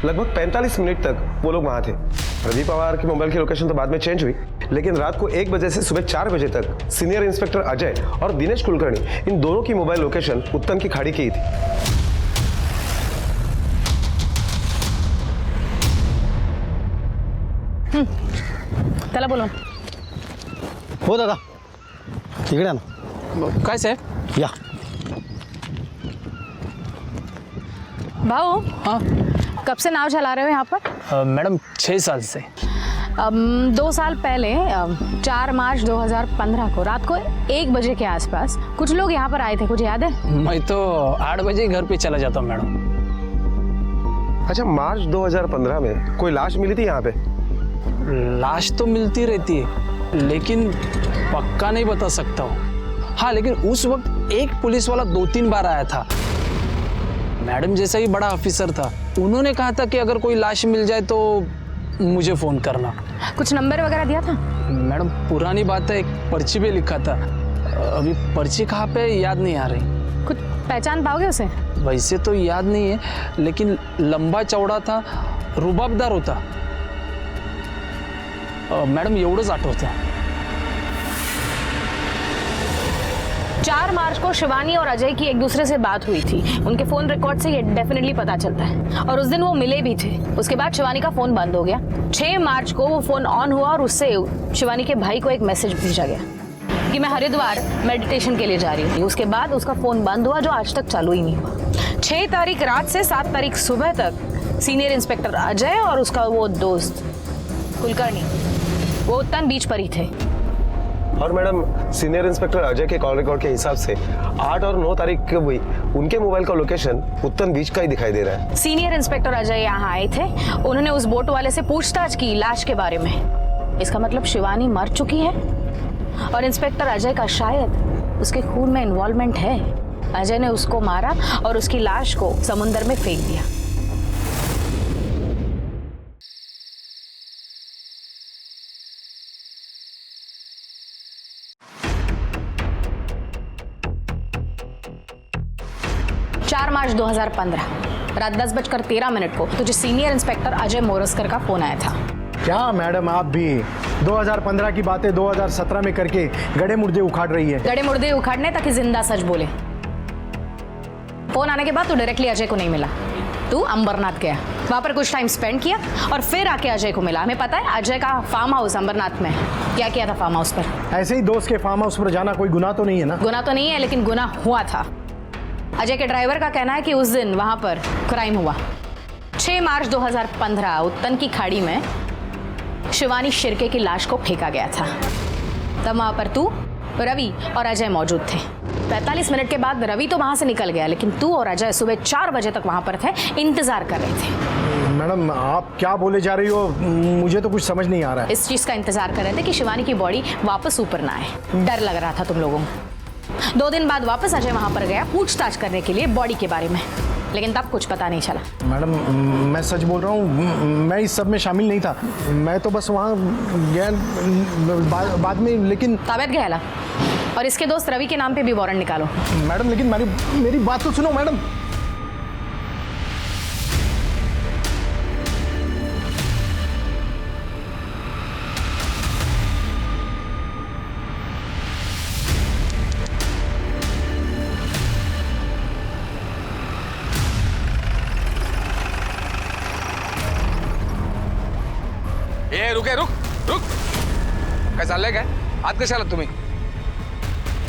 लगभग 45 मिनट तक वो लोग वहां थे। रवि पवार की मोबाइल की लोकेशन तो बाद में चेंज हुई, लेकिन रात को 1 बजे से सुबह 4 बजे तक सीनियर इंस्पेक्टर अजय और दिनेश कुलकर्णी इन दोनों की मोबाइल लोकेशन उत्तन की खाड़ी की थी। चला बोलो. हो दादा, इकडे या ना. काय साहेब? या. भाऊ, हाँ, कब से नाव चला रहे हो यहाँ पर? मैडम 6 साल से. 2 साल पहले 4 मार्च 2015 को रात को 1 बजे के आसपास कुछ लोग यहाँ पर आए थे, कुछ याद है? मैं तो 8 बजे घर पे चला जाता हूँ मैडम. अच्छा, मार्च 2015 में कोई लाश मिली थी यहाँ पे? लाश तो मिलती रहती है, लेकिन पक्का नहीं बता सकता हूँ. हाँ, लेकिन उस वक्त एक पुलिस वाला 2-3 बार आया था. मैडम जैसा ही बड़ा ऑफिसर था, उन्होंने कहा था कि अगर कोई लाश मिल जाए तो मुझे फोन करना. कुछ नंबर वगैरह दिया था? मैडम पुरानी बात है, एक पर्ची पे लिखा था. अभी पर्ची कहाँ पे याद नहीं आ रही. कुछ पहचान पाओगे उसे? वैसे तो याद नहीं है, लेकिन लंबा चौड़ा था, रुबाबदार होता. मैडम एवढंच आठवतं. 4 मार्च को शिवानी और अजय की एक दूसरे से बात हुई थी. उनके फोन रिकॉर्ड से ये डेफिनेटली पता चलता है. और उस दिन वो मिले भी थे. उसके बाद शिवानी का फोन बंद हो गया. 6 मार्च को वो फोन ऑन हुआ और उससे शिवानी के भाई को एक मैसेज भेजा गया कि मैं हरिद्वार मेडिटेशन के लिए जा रही थी. उसके बाद उसका फोन बंद हुआ, जो आज तक चालू ही नहीं हुआ. 6 तारीख रात से 7 तारीख सुबह तक सीनियर इंस्पेक्टर अजय और उसका वो दोस्त कुलकर्णी वो उत्तन बीच पर ही थे. और मैडम, सीनियर इंस्पेक्टर अजय के कॉल रिकॉर्ड के हिसाब से 8 और 9 तारीख को हुई उनके मोबाइल का लोकेशन उत्तन बीच का ही दिखाई दे रहा है. सीनियर इंस्पेक्टर अजय यहाँ आए थे. उन्होंने उस बोट वाले से पूछताछ की लाश के बारे में. इसका मतलब शिवानी मर चुकी है और इंस्पेक्टर अजय का शायद उसके खून में इन्वॉल्वमेंट है. अजय ने उसको मारा और उसकी लाश को समुद्र में फेंक दिया. मार्च 2015 रात 10:13 को तुझे सीनियर इंस्पेक्टर अजय मोरस्कर का फोन आया था. क्या मैडम, आप भी 2015 की बातें 2017 में करके गड़े मुर्दे उखाड़ रही है. गड़े मुर्दे उखाड़ने ताकि जिंदा सच बोले. फोन आने के बाद तू डायरेक्टली अजय को नहीं मिला. तू अंबरनाथ गया, वहां पर कुछ टाइम स्पेंड किया और फिर आके अजय को मिला. हमें पता है अजय का फार्म हाउस अंबरनाथ में. क्या किया था फार्म हाउस पर? ऐसे ही दोस्त के फार्म हाउस पर जाना कोई गुनाह तो नहीं है ना? गुनाह तो नहीं है, लेकिन गुनाह हुआ था. अजय के ड्राइवर का कहना है कि उस दिन वहां पर क्राइम हुआ. 6 मार्च 2015 उत्तन की खाड़ी में शिवानी शिर्के की लाश को फेंका गया था. तब वहां पर तू, रवि और अजय मौजूद थे. 45 मिनट के बाद रवि तो वहां से निकल गया, लेकिन तू और अजय सुबह 4 बजे तक वहां पर थे, इंतजार कर रहे थे. मैडम, आप क्या बोले जा रही हो? मुझे तो कुछ समझ नहीं आ रहा है. इस चीज का इंतजार कर रहे थे कि शिवानी की बॉडी वापस ऊपर ना आए. डर लग रहा था तुम लोगों को. 2 दिन बाद वापस अजय वहां पर गया पूछताछ करने के लिए बॉडी के बारे में, लेकिन तब कुछ पता नहीं चला. मैडम, मैं सच बोल रहा हूँ, मैं इस सब में शामिल नहीं था. मैं तो बस वहाँ गया बाद में. लेकिन ताबेत गया और इसके दोस्त रवि के नाम पे भी वारंट निकालो. मैडम, लेकिन मेरी बात तो सुनो मैडम. रुक काय चाललंय काय? आज कशाला तुम्ही?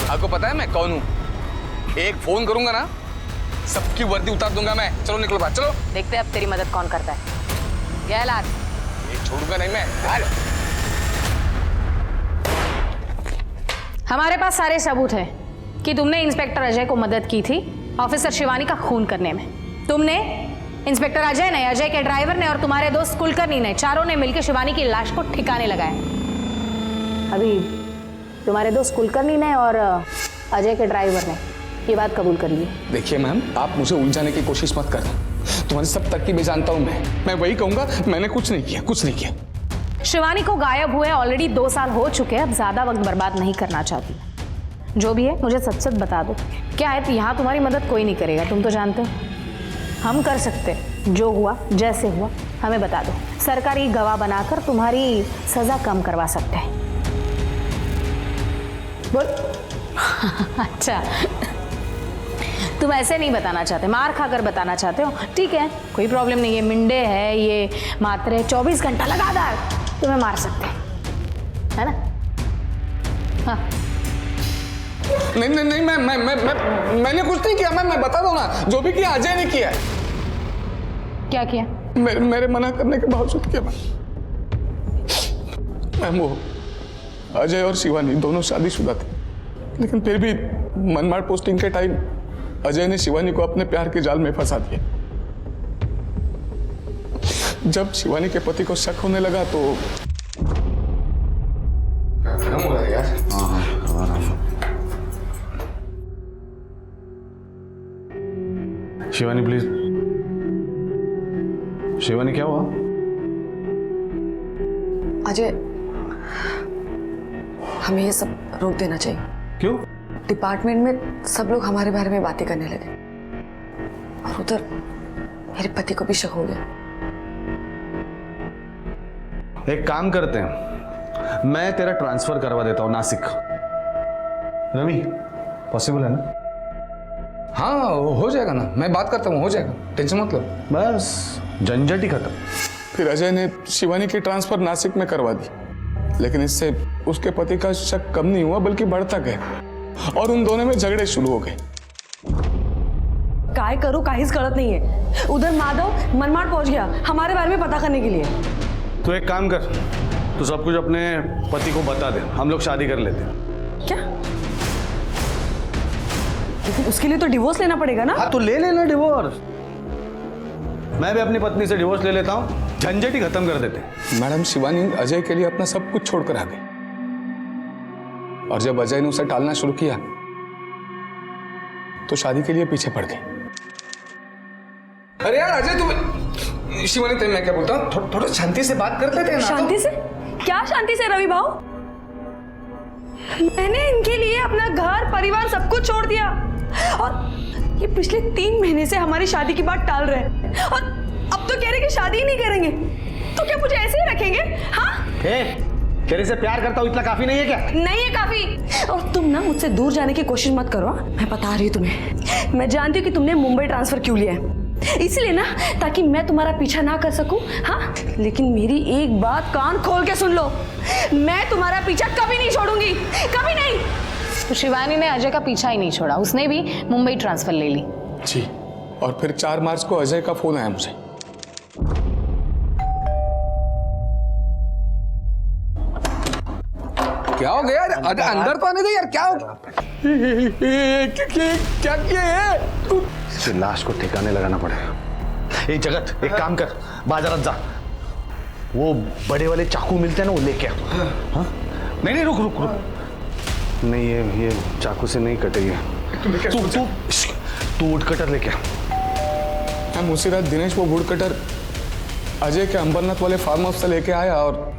आपको पता है मैं कौन हूँ? एक फोन करूंगा ना, सबकी वर्दी उतार दूंगा मैं. चलो निकलो बाहर, चलो. देखते हैं अब तेरी मदद कौन करता है. गैलात, ये छोड़ूंगा नहीं मैं. हमारे पास सारे सबूत हैं कि तुमने इंस्पेक्टर अजय को मदद की थी ऑफिसर शिवानी का खून करने में. तुमने, इंस्पेक्टर अजय ने, अजय के ड्राइवर ने और तुम्हारे दोस्त कुलकर्णी ने, चारों ने मिलकर शिवानी की लाश को ठिकाने लगाया. अभी तुम्हारे दोस्त कुलकर्णी ने और अजय के ड्राइवर ने ये बात कबूल कर ली. देखिए मैम, आप मुझे उलझाने की कोशिश मत करना. तुम्हारी सब तरकीबें जानता हूं मैं वही कहूंगा, मैंने कुछ नहीं किया. शिवानी को गायब हुए ऑलरेडी 2 साल हो चुके हैं. अब ज्यादा वक्त बर्बाद नहीं करना चाहती. जो भी है मुझे सच सच बता दो. क्या है, यहाँ तुम्हारी मदद कोई नहीं करेगा, तुम तो जानते हो. हम कर सकते, जो हुआ जैसे हुआ हमें बता दो, सरकारी गवाह बनाकर तुम्हारी सजा कम करवा सकते हैं। बोल। अच्छा, तुम ऐसे नहीं बताना चाहते, मार खाकर बताना चाहते हो, ठीक है, कोई प्रॉब्लम नहीं है। मिंडे है ये, मात्र 24 घंटा लगातार तुम्हें मार सकते हैं, है ना? हाँ। नहीं नहीं नहीं, मैंने कुछ नहीं किया। मैं बता दूं ना, जो भी किया अजय ने किया। क्या किया? मेरे मना करने के बावजूद किया। मैम, वो अजय और शिवानी दोनों शादीशुदा थे, लेकिन फिर भी मनमाड़ पोस्टिंग के टाइम अजय ने शिवानी को अपने प्यार के जाल में फंसा दिया। जब शिवानी के पति को शक होने लगा तो शिवानी प्लीज। शिवानी क्या हुआ? अजय, हमें ये सब रोक देना चाहिए। क्यों? डिपार्टमेंट में सब लोग हमारे बारे में बातें करने लगे और उधर मेरे पति को भी शक हो गया। एक काम करते हैं, मैं तेरा ट्रांसफर करवा देता हूं नासिक। रवि, पॉसिबल है ना? हाँ, हो जाएगा ना, मैं बात करता हूँ, हो जाएगा, टेंशन मत लो। बस झंझट ही खत्म। फिर अजय ने शिवानी की ट्रांसफर नासिक में करवा दी, लेकिन इससे उसके पति का शक कम नहीं हुआ बल्कि बढ़ता गया और उन दोनों में झगड़े शुरू हो गए। काय करूं, काहीच कळत नहीं है। उधर माधव मनमाड़ पहुंच गया हमारे बारे में पता करने के लिए। तो एक काम कर, तू सब कुछ अपने पति को बता दे, हम लोग शादी कर लेते हैं। क्या? लेकिन उसके लिए तो डिवोर्स लेना पड़ेगा ना? हाँ, तो ले लेना डिवोर्स। मैं भी अपनी पत्नी से डिवोर्स ले लेता हूँ, झंझट ही खत्म कर देते। मैडम, शिवानी अजय के लिए अपना सब कुछ छोड़कर आ गई और जब अजय ने उसे टालना शुरू किया तो शादी के लिए पीछे पड़ गई। अरे यार अजय, तुम शिवानी, तेरे मैं क्या बोलता हूँ, थोड़ा शांति से बात कर लेते हैं ना। शांति से? क्या शांति से रवि भाऊ? मैंने इनके लिए अपना घर परिवार सब कुछ छोड़ दिया और ये पिछले 3 महीने से हमारी शादी की बात टाल रहे हैं और अब तो कह रहे कि शादी ही नहीं करेंगे। तो क्या मुझे ऐसे ही रखेंगे? हाँ? तेरे से प्यार करता हूँ इतना काफी नहीं है क्या? नहीं है काफी। और तुम ना मुझसे दूर जाने की कोशिश मत करो। मैं बता रही हूँ तुम्हें, मैं जानती हूँ कि तुमने मुंबई ट्रांसफर क्यों लिया है, इसलिए ना ताकि मैं तुम्हारा पीछा ना कर सकूं। हाँ, लेकिन मेरी एक बात कान खोल के सुन लो, मैं तुम्हारा पीछा कभी नहीं छोड़ूंगी, कभी नहीं। तो शिवानी ने अजय का पीछा ही नहीं छोड़ा, उसने भी मुंबई ट्रांसफर ले ली। जी, और फिर 4 मार्च को अजय का फोन आया मुझे। क्या हो गया? अरे अंदर तो आने दे यार, क्या हो क्या किया है? इसे लाश को ठिकाने लगाना पड़ेगा। एक जगत, एक काम कर, बाजारात जा, वो बड़े वाले चाकू मिलते हैं ना, वो लेके आ। हाँ? नहीं, रुक रुक रुक, नहीं ये चाकू से नहीं कटेगी। तू वुड कटर लेके आ। हम उसी रात दिनेश वो वुड कटर अजय के अंबरनाथ वाले फार्म हाउस से लेके आया और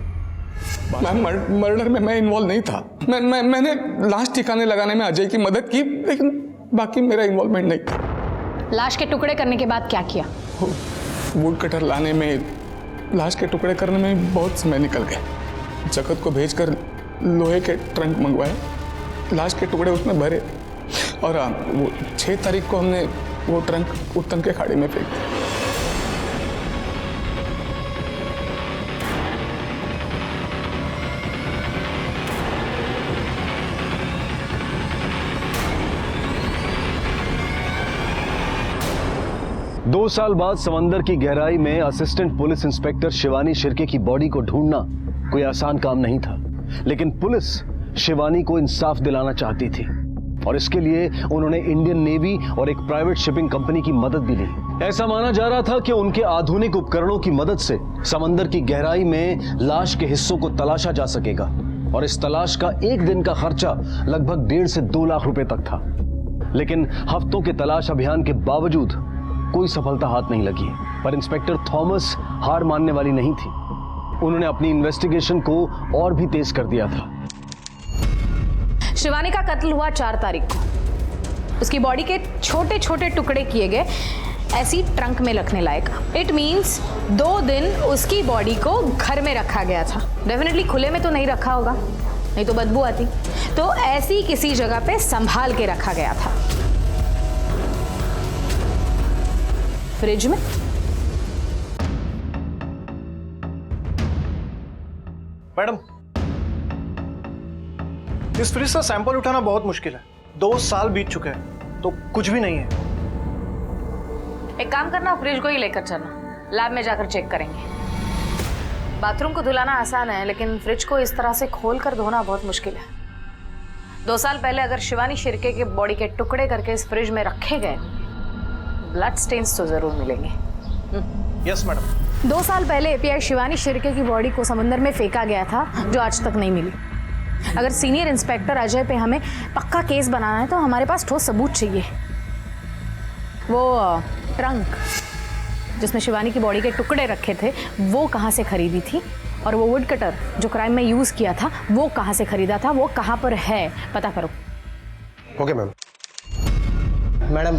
मर्डर में मैं इन्वॉल्व नहीं था। मैंने लाश ठिकाने लगाने में अजय की मदद की, लेकिन बाकी मेरा इन्वॉल्वमेंट नहीं था। लाश के टुकड़े करने के बाद क्या किया? वुड कटर लाने में, लाश के टुकड़े करने में बहुत समय निकल गया। जगत को भेजकर लोहे के ट्रंक मंगवाए, लाश के टुकड़े उसमें भरे और वो 6 तारीख को हमने वो ट्रंक उत्तम के खाड़ी में फेंक दिया। दो साल बाद समंदर की गहराई में assistant police inspector Shivani Shirke की बॉडी को ढूंढना कोई आसान काम नहीं था, लेकिन पुलिस शिवानी को इंसाफ दिलाना चाहती थी और इसके लिए उन्होंने इंडियन नेवी और एक प्राइवेट शिपिंग कंपनी की मदद भी ली। ऐसा माना जा रहा था कि उनके आधुनिक उपकरणों की मदद से समंदर की गहराई में लाश के हिस्सों को तलाशा जा सकेगा और इस तलाश का एक दिन का खर्चा लगभग 1.5 से 2 लाख रुपए तक था। लेकिन हफ्तों के तलाश अभियान के बावजूद कोई सफलता हाथ नहीं लगी, पर इंस्पेक्टर थॉमस हार मानने वाली नहीं थी। उन्होंने अपनी इन्वेस्टिगेशन को और भी तेज कर दिया था। शिवानी का कत्ल हुआ 4 तारीख को। उसकी बॉडी के छोटे छोटे टुकड़े किए गए ऐसी ट्रंक में रखने लायक। इट मीन्स 2 दिन उसकी बॉडी को घर में रखा गया था। डेफिनेटली खुले में तो नहीं रखा होगा, नहीं तो बदबू आती। तो ऐसी किसी जगह पे संभाल के रखा गया था। फ्रिज में? मैडम, इस फ्रिज से सैंपल उठाना बहुत मुश्किल है। 2 साल बीत चुके हैं तो कुछ भी नहीं है। एक काम करना, फ्रिज को ही लेकर चलना, लैब में जाकर चेक करेंगे। बाथरूम को धुलाना आसान है, लेकिन फ्रिज को इस तरह से खोल कर धोना बहुत मुश्किल है। 2 साल पहले अगर शिवानी शिर्के के बॉडी के टुकड़े करके इस फ्रिज में रखे गए, ब्लड स्टेन्स तो जरूर मिलेंगे। Yes madam. 2 साल पहले एपीआई शिवानी शिर्के की बॉडी को समुद्र में फेंका गया था, जो आज तक नहीं मिली। अगर सीनियर इंस्पेक्टर अजय पे हमें पक्का केस बनाना है तो हमारे पास ठोस सबूत चाहिए। वो ट्रंक जिसमें शिवानी की बॉडी के टुकड़े रखे थे, वो कहाँ से खरीदी थी, और वो वुड कटर जो क्राइम में यूज किया था, वो कहाँ से खरीदा था, वो कहाँ पर है, पता करो। Okay ma'am. मैडम,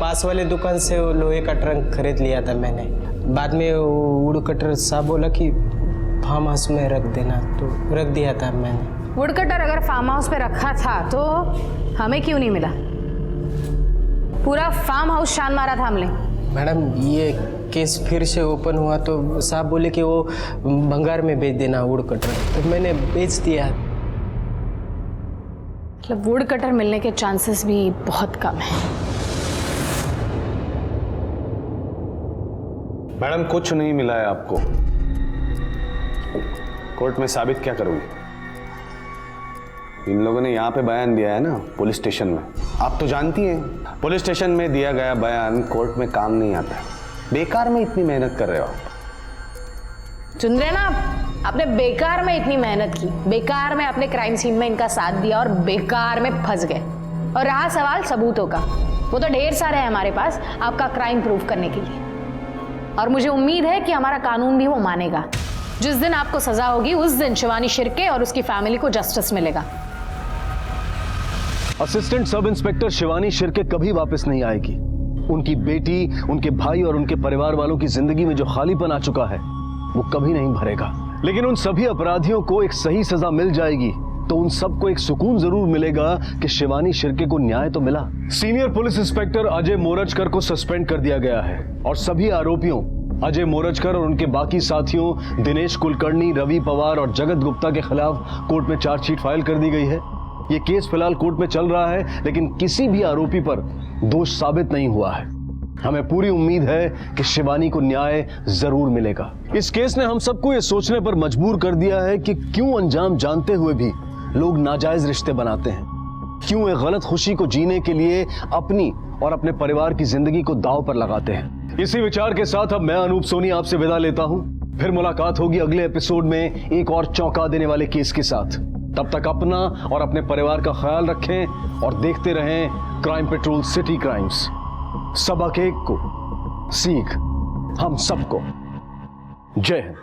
पास वाले दुकान से वो लोहे का ट्रंक खरीद लिया था मैंने। बाद में वुड कटर साहब बोला कि फार्म हाउस में रख देना, तो रख दिया था मैंने। वुड कटर अगर फार्म हाउस पे रखा था तो हमें क्यों नहीं मिला? पूरा फार्म हाउस छान मारा था हमने। मैडम, ये केस फिर से ओपन हुआ तो साहब बोले कि वो भंगार में बेच देना वुड कटर, तो मैंने बेच दिया। मतलब वुड कटर मिलने के चांसेस भी बहुत कम है। मैडम, कुछ नहीं मिला है आपको। कोर्ट में साबित क्या करोगे? इन लोगों ने यहाँ पे बयान दिया है ना, पुलिस स्टेशन में। आप तो जानती हैं, पुलिस स्टेशन में दिया गया बयान कोर्ट में काम नहीं आता है। बेकार में इतनी मेहनत कर रहे हो आप। सुन रहे ना आप? आपने बेकार में इतनी मेहनत की, बेकार में आपने क्राइम सीन में इनका साथ दिया और बेकार में फंस गए। और रहा सवाल सबूतों का, वो तो ढेर सारे हैं हमारे पास आपका क्राइम प्रूव करने के लिए। और मुझे उम्मीद है कि हमारा कानून भी वो मानेगा। जिस दिन आपको सजा होगी, उस दिन शिवानी शिर्के और उसकी फैमिली को जस्टिस मिलेगा। Assistant sub inspector Shivani Shirke कभी वापस नहीं आएगी। उनकी बेटी, उनके भाई और उनके परिवार वालों की जिंदगी में जो खालीपन आ चुका है, वो कभी नहीं भरेगा। लेकिन उन सभी अपराधियों को एक सही सजा मिल जाएगी तो उन सबको एक सुकून जरूर मिलेगा कि शिवानी शिर्के को न्याय तो मिला। Senior police inspector Ajay Morajkar को सस्पेंड कर दिया गया है और सभी आरोपियों अजय मोरजकर और उनके बाकी साथियों दिनेश कुलकर्णी, रवि पवार और जगत गुप्ता के खिलाफ कोर्ट में चार्जशीट फाइल कर दी गई है। ये केस फिलहाल कोर्ट में चल रहा है, लेकिन किसी भी आरोपी पर दोष साबित नहीं हुआ है। हमें पूरी उम्मीद है कि शिवानी को न्याय जरूर मिलेगा। इस केस ने हम सबको ये सोचने पर मजबूर कर दिया है कि क्यों अंजाम जानते हुए भी लोग नाजायज रिश्ते बनाते हैं, क्यों एक गलत खुशी को जीने के लिए अपनी और अपने परिवार की जिंदगी को दांव पर लगाते हैं। इसी विचार के साथ अब मैं अनूप सोनी आपसे विदा लेता हूं। फिर मुलाकात होगी अगले एपिसोड में एक और चौंका देने वाले केस के साथ। तब तक अपना और अपने परिवार का ख्याल रखें और देखते रहें क्राइम पेट्रोल सिटी क्राइम्स। सबक एक को सीख हम सबको। जय हिंद।